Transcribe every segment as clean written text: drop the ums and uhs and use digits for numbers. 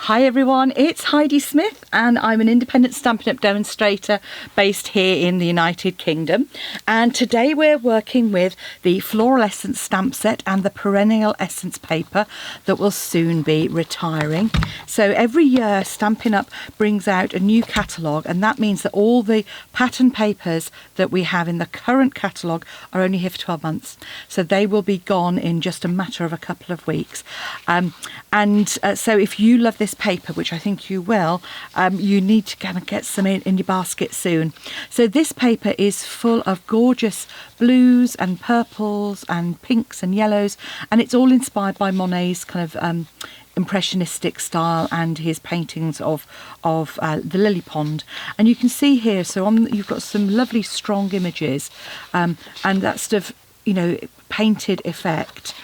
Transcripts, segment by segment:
Hi everyone, it's Heidi Smith and I'm an independent Stampin' Up demonstrator based here in the United Kingdom, and today we're working with the Floral Essence stamp set and the Perennial Essence paper that will soon be retiring. So every year Stampin' Up brings out a new catalogue, and that means that all the pattern papers that we have in the current catalogue are only here for 12 months. So they will be gone in just a matter of a couple of weeks. So if you love this paper, which I think you will, you need to kind of get some in your basket soon. So this paper is full of gorgeous blues and purples and pinks and yellows, and it's all inspired by Monet's kind of impressionistic style and his paintings of the lily pond. And you can see here, so you've got some lovely strong images, and that sort of, you know, painted effect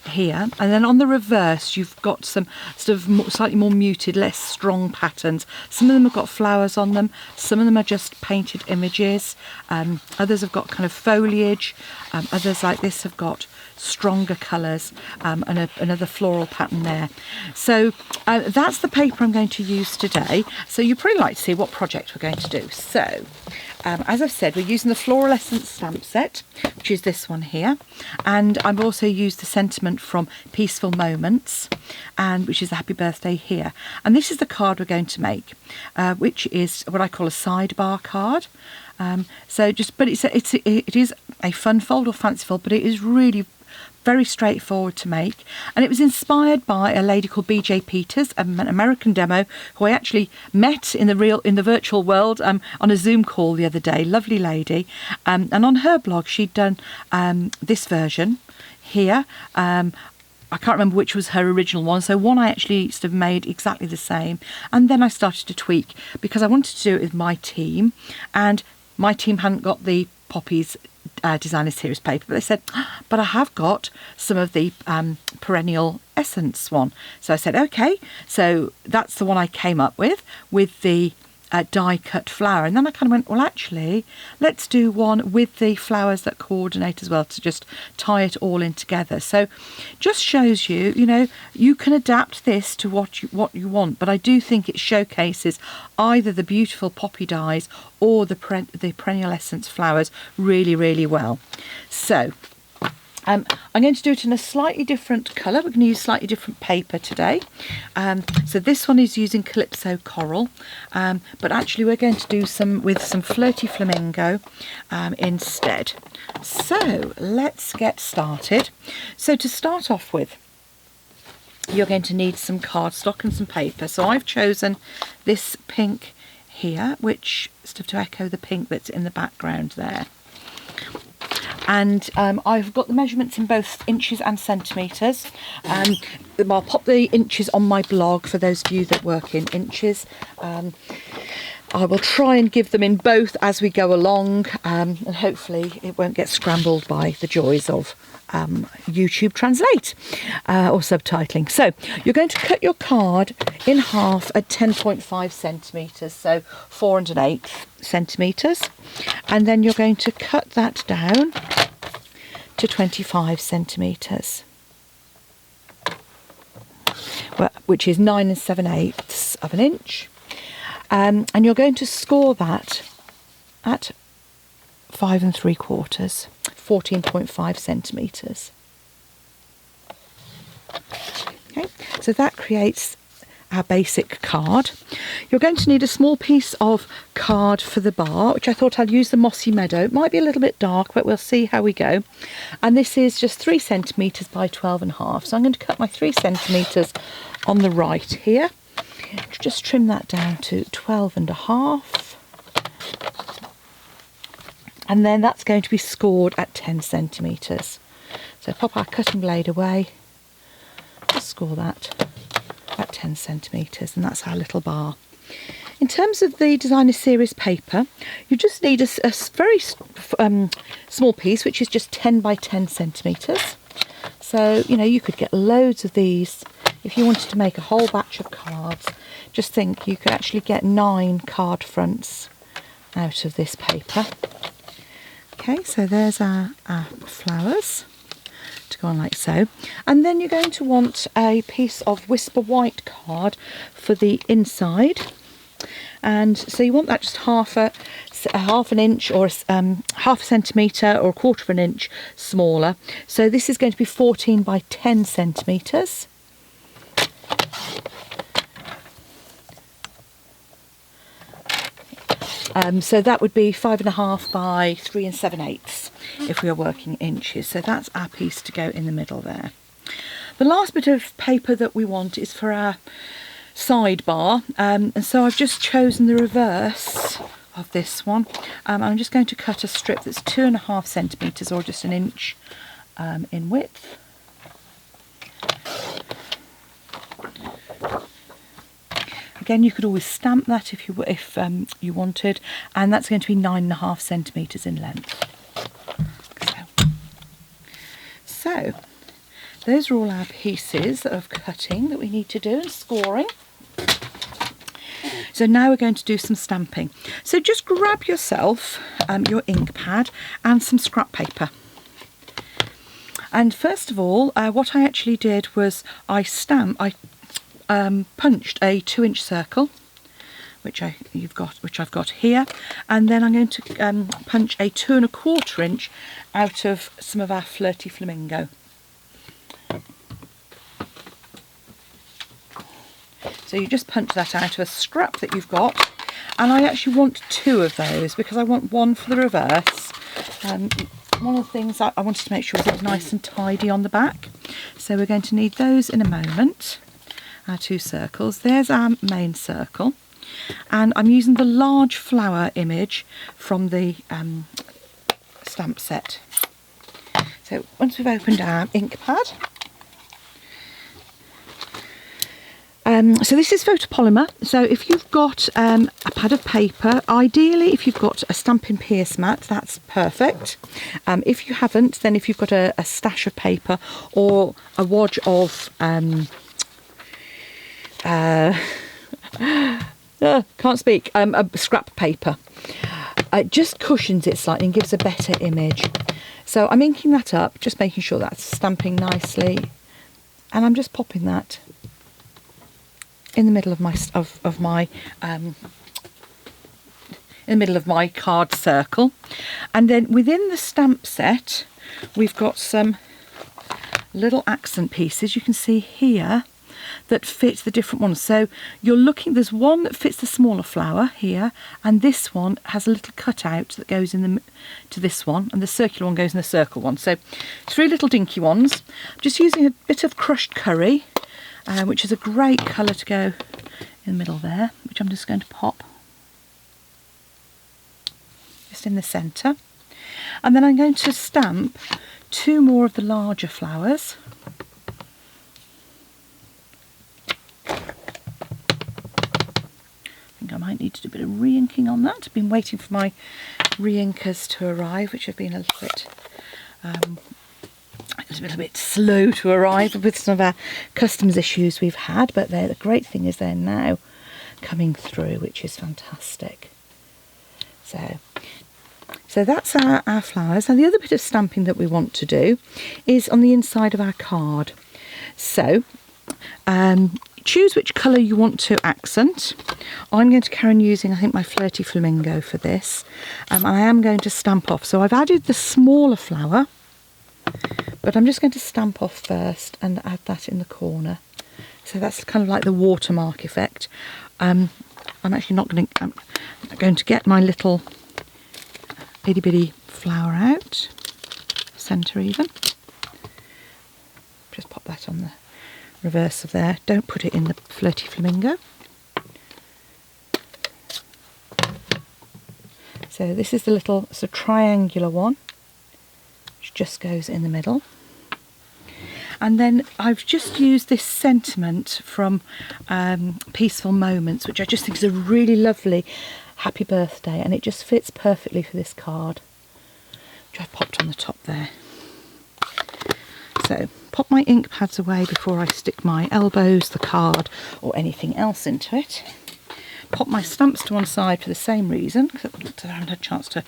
here, and then on the reverse you've got some sort of slightly more muted, less strong patterns. Some of them have got flowers on them, some of them are just painted images, others have got kind of foliage, others like this have got stronger colours, and another floral pattern there. So that's the paper I'm going to use today. So you'd probably like to see what project we're going to do. So as I've said, we're using the Floral Essence stamp set, which is this one here, and I've also used the sentiment from Peaceful Moments, and which is the happy birthday here. And this is the card we're going to make, which is what I call a sidebar card. But it is a fun fold or fancy fold, but it is really very straightforward to make, and it was inspired by a lady called BJ Peters, an American demo who I actually met in the virtual world on a Zoom call the other day. Lovely lady, and on her blog she'd done this version here. I can't remember which was her original one, so one I actually sort of made exactly the same, and then I started to tweak because I wanted to do it with my team, and my team hadn't got the Poppies Designer Series paper, but they said, but I have got some of the Perennial Essence one. So I said, okay, so that's the one I came up with the die cut flower. And then I kind of went, well, actually, let's do one with the flowers that coordinate as well, to just tie it all in together. So just shows you, you know, you can adapt this to what you want, but I do think it showcases either the beautiful poppy dies or the Perennial Essence flowers really, really well. So I'm going to do it in a slightly different colour. We're going to use slightly different paper today. So this one is using Calypso Coral, but actually we're going to do some with some Flirty Flamingo instead. So let's get started. So to start off with, you're going to need some cardstock and some paper. So I've chosen this pink here, which is to echo the pink that's in the background there. And I've got the measurements in both inches and centimetres. I'll pop the inches on my blog for those of you that work in inches. I will try and give them in both as we go along, and hopefully it won't get scrambled by the joys of YouTube Translate or subtitling. So you're going to cut your card in half at 10.5 centimetres, so 4 1/8 centimetres, and then you're going to cut that down to 25 centimetres, which is 9 7/8 of an inch, and you're going to score that at 5 3/4, 14.5 centimetres. Okay, so that creates our basic card. You're going to need a small piece of card for the bar, which I thought I'd use the Mossy Meadow. It might be a little bit dark, but we'll see how we go. And this is just 3 centimetres by 12.5. So I'm going to cut my 3 centimetres on the right here. Just trim that down to 12.5. And then that's going to be scored at 10 centimetres. So pop our cutting blade away, just score that at 10 centimetres, and that's our little bar. In terms of the Designer Series paper, you just need a very small piece, which is just 10 by 10 centimetres. So, you know, you could get loads of these. If you wanted to make a whole batch of cards, just think you could actually get 9 card fronts out of this paper. Okay, so there's our flowers to go on like so. And then you're going to want a piece of Whisper White card for the inside. And so you want that just half an inch or half a centimetre or a quarter of an inch smaller. So this is going to be 14 by 10 centimetres. So that would be 5.5 by 3 7/8 if we are working inches. So that's our piece to go in the middle there. The last bit of paper that we want is for our sidebar, and so I've just chosen the reverse of this one. I'm just going to cut a strip that's 2.5 centimetres or just an inch in width. Again, you could always stamp that if you wanted, and that's going to be 9.5 centimetres in length. So those are all our pieces of cutting that we need to do and scoring. So now we're going to do some stamping. So just grab yourself your ink pad and some scrap paper. And first of all, what I actually did was I punched a 2-inch circle, which I've got here, and then I'm going to punch a 2.25 inch out of some of our Flirty Flamingo. So you just punch that out of a scrap that you've got, and I actually want 2 of those because I want one for the reverse. One of the things I wanted to make sure was it was nice and tidy on the back. So we're going to need those in a moment. Our 2 circles. There's our main circle, and I'm using the large flower image from the stamp set. So once we've opened our ink pad, so this is photopolymer. So if you've got a pad of paper, ideally if you've got a Stampin' Pierce mat, that's perfect. If you haven't, then if you've got a stash of paper or a wad of a scrap paper, it just cushions it slightly and gives a better image. So I'm inking that up, just making sure that's stamping nicely, and I'm just popping that in the middle of my card circle. And then within the stamp set we've got some little accent pieces you can see here that fit the different ones. So you're looking, there's one that fits the smaller flower here, and this one has a little cutout that goes to this one, and the circular one goes in the circle one. So 3 little dinky ones. I'm just using a bit of crushed curry, which is a great colour to go in the middle there, which I'm just going to pop just in the centre. And then I'm going to stamp 2 more of the larger flowers. I think I might need to do a bit of re-inking on that. I've been waiting for my re-inkers to arrive, which have been a little bit slow to arrive with some of our customs issues we've had, but the great thing is they're now coming through, which is fantastic. So that's our flowers. And the other bit of stamping that we want to do is on the inside of our card. So choose which colour you want to accent. I'm going to carry on using, I think, my Flirty Flamingo for this. I am going to stamp off. So I've added the smaller flower, but I'm just going to stamp off first and add that in the corner. So that's kind of like the watermark effect. I'm going to get my little itty bitty flower out, centre even. Just pop that on the reverse of there. Don't put it in the Flirty Flamingo. So this is the little triangular one, which just goes in the middle. And then I've just used this sentiment from Peaceful Moments, which I just think is a really lovely happy birthday, and it just fits perfectly for this card, which I've popped on the top there. So pop my ink pads away before I stick my elbows, the card or anything else into it. Pop my stamps to one side for the same reason, because I haven't had a chance to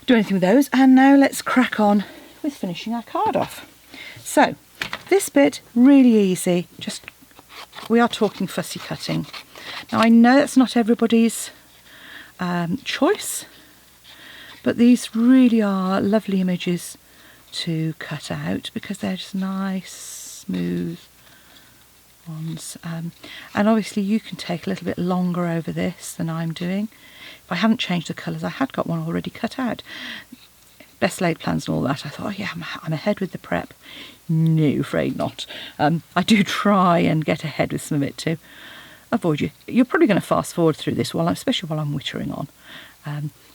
do anything with those. And now let's crack on with finishing our card off. So this bit, really easy, just we are talking fussy cutting. Now I know that's not everybody's choice, but these really are lovely images to cut out because they're just nice, smooth ones. And obviously you can take a little bit longer over this than I'm doing. If I hadn't changed the colours, I had got one already cut out. Best laid plans and all that. I thought, oh yeah, I'm ahead with the prep. No, afraid not. I do try and get ahead with some of it to avoid you. You're probably going to fast forward through this, especially while I'm wittering on.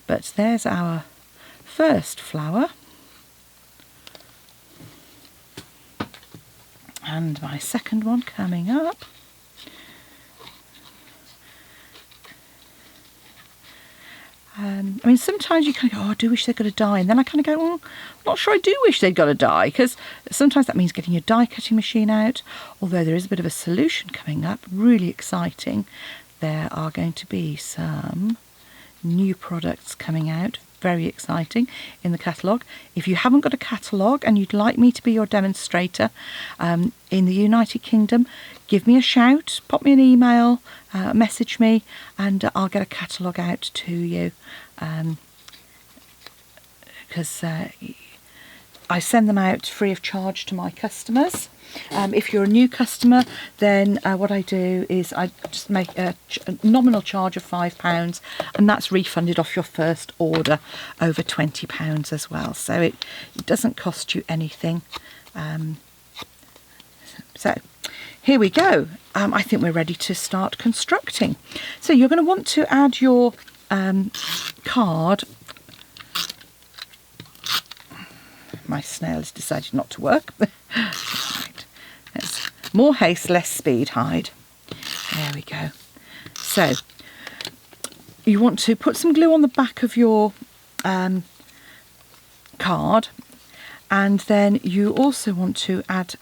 But there's our first flower. And my second one coming up. I mean, sometimes you kind of go, oh, I do wish they'd got to die. And then I kind of go, well, I'm not sure I do wish they'd got to die, because sometimes that means getting your die cutting machine out. Although there is a bit of a solution coming up, really exciting. There are going to be some new products coming out, very exciting, in the catalogue. If you haven't got a catalogue and you'd like me to be your demonstrator in the United Kingdom, give me a shout, pop me an email, message me, and I'll get a catalogue out to you, because I send them out free of charge to my customers. If you're a new customer, then what I do is I just make a nominal charge of £5, and that's refunded off your first order over £20 as well. So it doesn't cost you anything. So here we go. I think we're ready to start constructing. So you're going to want to add your card. My snail has decided not to work. Right. Let's, more haste, less speed, Hide. There we go. So you want to put some glue on the back of your card, and then you also want to add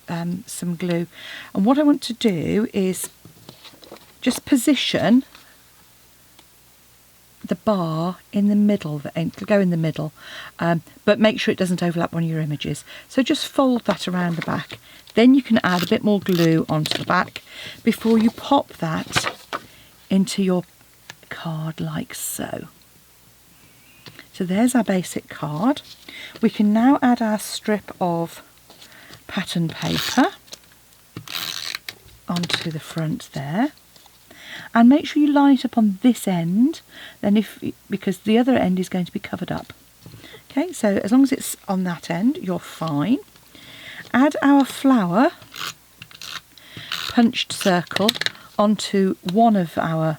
some glue. And what I want to do is just position the bar in the middle, go in the middle, but make sure it doesn't overlap one of your images. So just fold that around the back. Then you can add a bit more glue onto the back before you pop that into your card like so. So there's our basic card. We can now add our strip of pattern paper onto the front there. And make sure you line it up on this end, because the other end is going to be covered up. Okay, so as long as it's on that end, you're fine. Add our flower punched circle onto one of our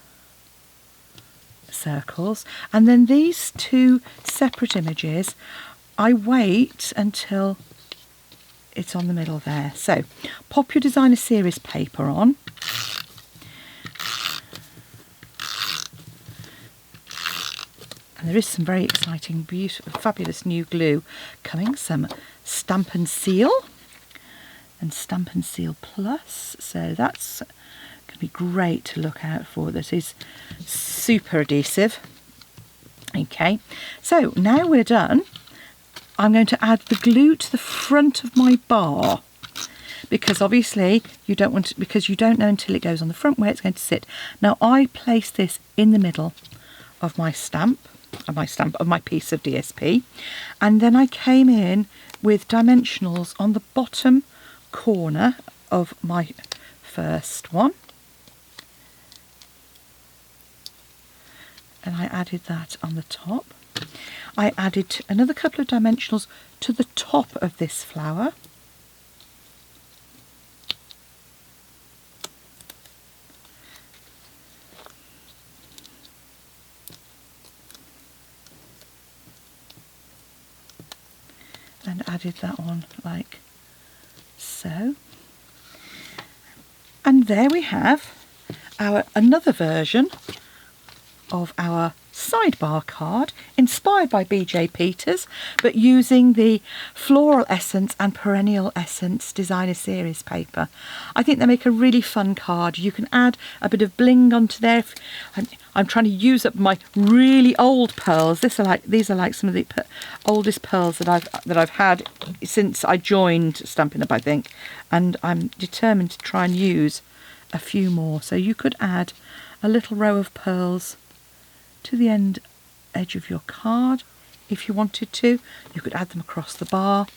circles, and then these two separate images, I wait until it's on the middle there. So pop your designer series paper on. And there is some very exciting, beautiful, fabulous new glue coming. Some Stampin' Seal and Stampin' Seal Plus. So that's going to be great to look out for. That is super adhesive. Okay, so now we're done. I'm going to add the glue to the front of my bar, because obviously you don't want to, because you don't know until it goes on the front where it's going to sit. Now I place this in the middle of my stamp. Of my piece of DSP, and then I came in with dimensionals on the bottom corner of my first one, and I added that on the top. I added another couple of dimensionals to the top of this flower, and added that on like so. And there we have our another version of our sidebar card inspired by BJ Peters, but using the Floral Essence and Perennial Essence Designer Series paper. I think they make a really fun card. You can add a bit of bling onto there. I'm trying to use up my really old pearls. These are like some of the oldest pearls that I've had since I joined Stampin' Up, I think, and I'm determined to try and use a few more. So you could add a little row of pearls to the edge of your card if you wanted to. You could add them across the bar.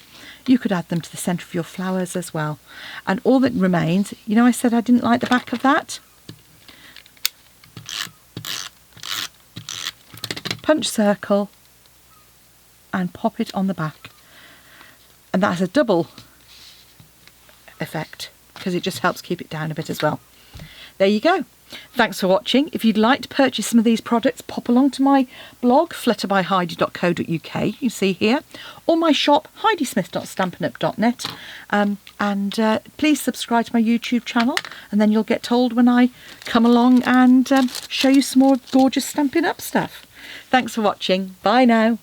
You could add them to the centre of your flowers as well. And all that remains, you know, I said I didn't like the back of that. Punch circle and pop it on the back. And that's a double effect because it just helps keep it down a bit as well. There you go. Thanks for watching. If you'd like to purchase some of these products, pop along to my blog, flutterbyheidi.co.uk, you can see here, or my shop, heidismith.stampinup.net. And please subscribe to my YouTube channel, and then you'll get told when I come along and show you some more gorgeous Stampin' Up stuff. Thanks for watching. Bye now.